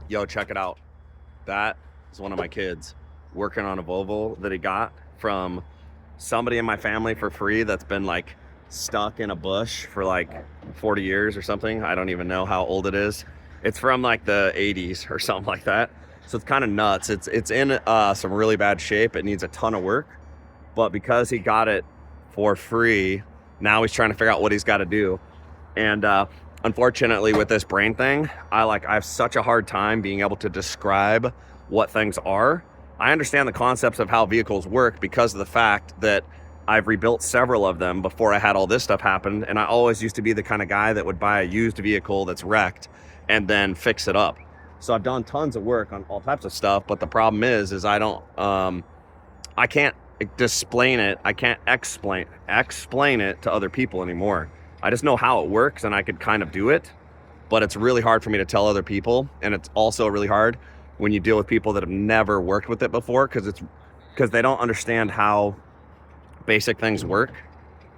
Yo, check it out. That is one of my kids working on a Volvo that he got from somebody in my family for free that's been like stuck in a bush for like 40 years or something. I don't even know how old it is. It's from like the 80s or something like that. So it's kind of nuts. It's in some really bad shape. It needs a ton of work. But because he got it for free, now he's trying to figure out what he's got to do. And unfortunately, with this brain thing, I have such a hard time being able to describe what things are. I understand the concepts of how vehicles work because of the fact that I've rebuilt several of them before I had all this stuff happen. And I always used to be the kind of guy that would buy a used vehicle that's wrecked and then fix it up. So I've done tons of work on all types of stuff. But the problem is I don't, I can't explain it. I can't explain it to other people anymore. I just know how it works and I could kind of do it, but it's really hard for me to tell other people. And it's also really hard when you deal with people that have never worked with it before because they don't understand how basic things work.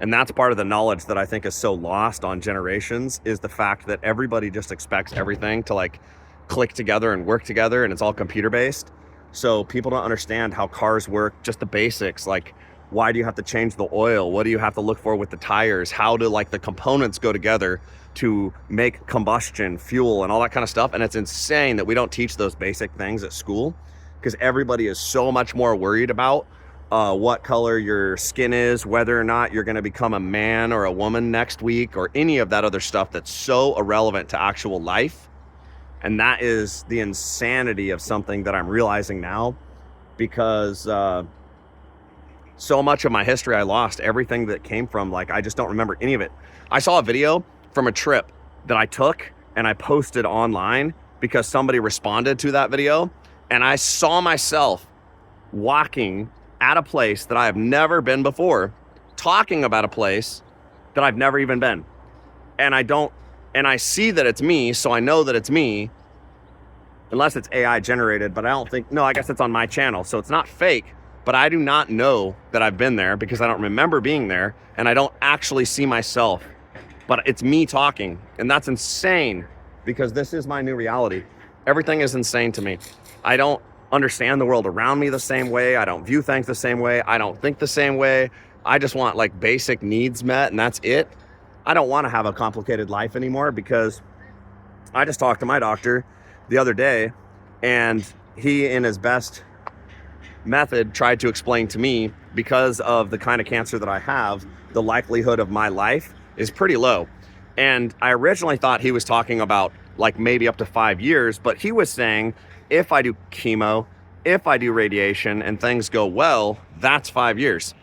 And that's part of the knowledge that I think is so lost on generations, is the fact that everybody just expects everything to like click together and work together, and it's all computer based. So people don't understand how cars work, just the basics, like why do you have to change the oil? What do you have to look for with the tires? How do like the components go together to make combustion, fuel, and all that kind of stuff? And it's insane that we don't teach those basic things at school, because everybody is so much more worried about what color your skin is, whether or not you're going to become a man or a woman next week, or any of that other stuff that's so irrelevant to actual life. And that is the insanity of something that I'm realizing now, because so much of my history I lost. Everything that came from, like, I just don't remember any of it. I saw a video from a trip that I took and I posted online because somebody responded to that video, and I saw myself walking at a place that I have never been before, talking about a place that I've never even been. And I see that it's me, so I know that it's me, unless it's AI generated, but I don't think, no, I guess it's on my channel, so it's not fake. But I do not know that I've been there because I don't remember being there, and I don't actually see myself. But it's me talking, and that's insane because this is my new reality. Everything is insane to me. I don't understand the world around me the same way. I don't view things the same way. I don't think the same way. I just want like basic needs met, and that's it. I don't want to have a complicated life anymore, because I just talked to my doctor the other day, and he, in his best method, tried to explain to me, because of the kind of cancer that I have, the likelihood of my life is pretty low. And I originally thought he was talking about like maybe up to 5 years, but he was saying if I do chemo, if I do radiation and things go well, that's 5 years.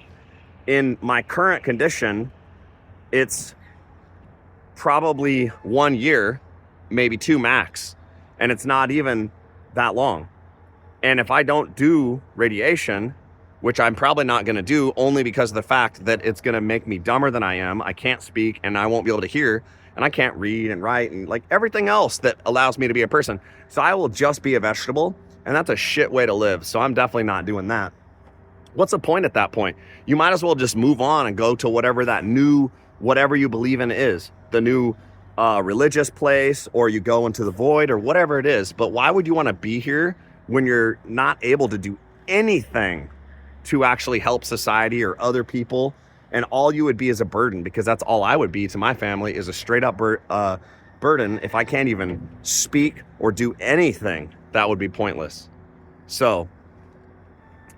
In my current condition, it's probably 1 year, maybe 2 max, and it's not even that long. And if I don't do radiation, which I'm probably not going to do, only because of the fact that it's going to make me dumber than I am, I can't speak and I won't be able to hear, and I can't read and write and like everything else that allows me to be a person. So I will just be a vegetable, and that's a shit way to live. So I'm definitely not doing that. What's the point at that point? You might as well just move on and go to whatever that new, whatever you believe in is, the new religious place, or you go into the void, or whatever it is. But why would you want to be here when you're not able to do anything to actually help society or other people? And all you would be is a burden, because that's all I would be to my family, is a straight up burden. If I can't even speak or do anything, that would be pointless. So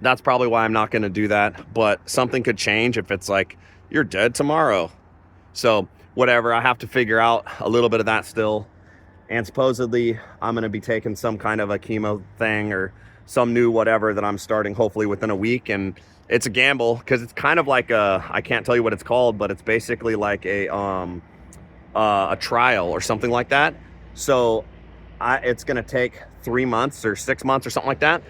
that's probably why I'm not going to do that. But something could change if it's like, you're dead tomorrow. So whatever, I have to figure out a little bit of that still. And supposedly I'm going to be taking some kind of a chemo thing or some new whatever that I'm starting hopefully within a week. And it's a gamble, because it's kind of like I can't tell you what it's called, but it's basically like a trial or something like that. So it's going to take 3 months or 6 months or something like that.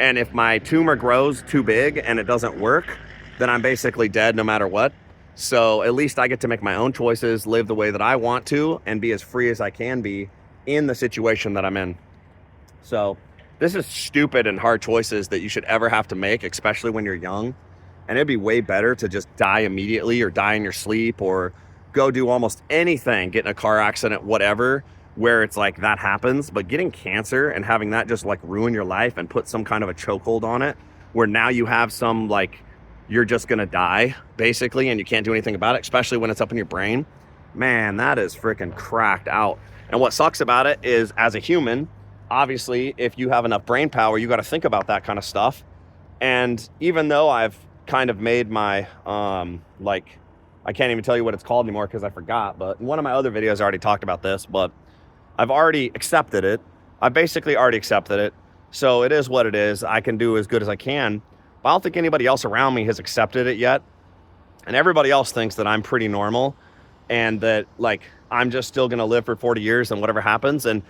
And if my tumor grows too big and it doesn't work, then I'm basically dead no matter what. So at least I get to make my own choices, live the way that I want to, and be as free as I can be in the situation that I'm in. So this is stupid and hard choices that you should ever have to make, especially when you're young. And it'd be way better to just die immediately, or die in your sleep, or go do almost anything, get in a car accident, whatever, where it's like that happens, but getting cancer and having that just like ruin your life and put some kind of a chokehold on it, where now you have some like, you're just gonna die basically, and you can't do anything about it, especially when it's up in your brain. Man, that is freaking cracked out. And what sucks about it is, as a human, obviously, if you have enough brain power, you got to think about that kind of stuff. And even though I've kind of made my, like, I can't even tell you what it's called anymore because I forgot, but in one of my other videos, I already talked about this, but I've already accepted it. I basically already accepted it. So it is what it is. I can do as good as I can, but I don't think anybody else around me has accepted it yet. And everybody else thinks that I'm pretty normal and that like, I'm just still going to live for 40 years and whatever happens. And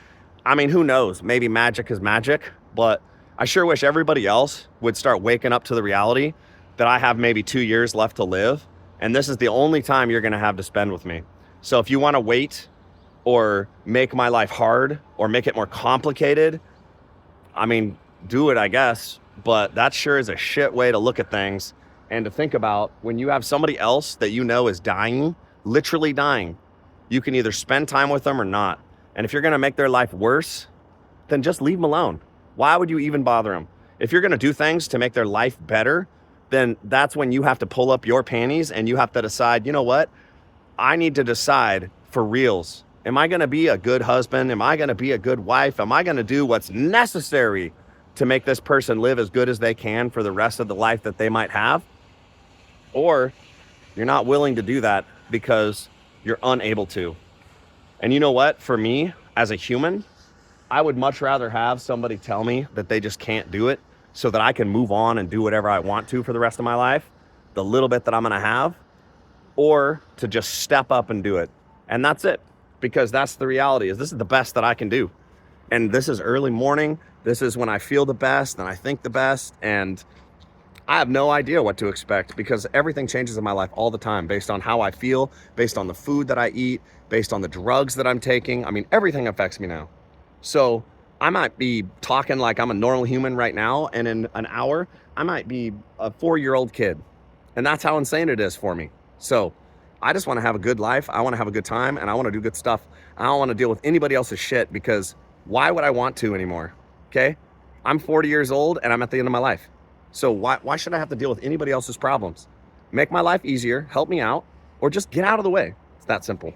I mean, who knows? Maybe magic is magic, but I sure wish everybody else would start waking up to the reality that I have maybe 2 years left to live. And this is the only time you're going to have to spend with me. So if you want to wait or make my life hard or make it more complicated, I mean, do it, I guess. But that sure is a shit way to look at things and to think about when you have somebody else that you know is dying, literally dying. You can either spend time with them or not. And if you're going to make their life worse, then just leave them alone. Why would you even bother them? If you're going to do things to make their life better, then that's when you have to pull up your panties and you have to decide, you know what? I need to decide for reals. Am I going to be a good husband? Am I going to be a good wife? Am I going to do what's necessary to make this person live as good as they can for the rest of the life that they might have? Or you're not willing to do that because you're unable to. And you know what? For me, as a human, I would much rather have somebody tell me that they just can't do it so that I can move on and do whatever I want to for the rest of my life, the little bit that I'm gonna have, or to just step up and do it. And that's it, because that's the reality, is this is the best that I can do. And this is early morning. This is when I feel the best and I think the best. And I have no idea what to expect because everything changes in my life all the time based on how I feel, based on the food that I eat, based on the drugs that I'm taking. I mean, everything affects me now. So I might be talking like I'm a normal human right now, and in an hour, I might be a 4-year-old kid. And that's how insane it is for me. So I just want to have a good life. I want to have a good time, and I want to do good stuff. I don't want to deal with anybody else's shit, because why would I want to anymore? Okay? I'm 40 years old, and I'm at the end of my life. So why should I have to deal with anybody else's problems? Make my life easier, help me out, or just get out of the way. It's that simple.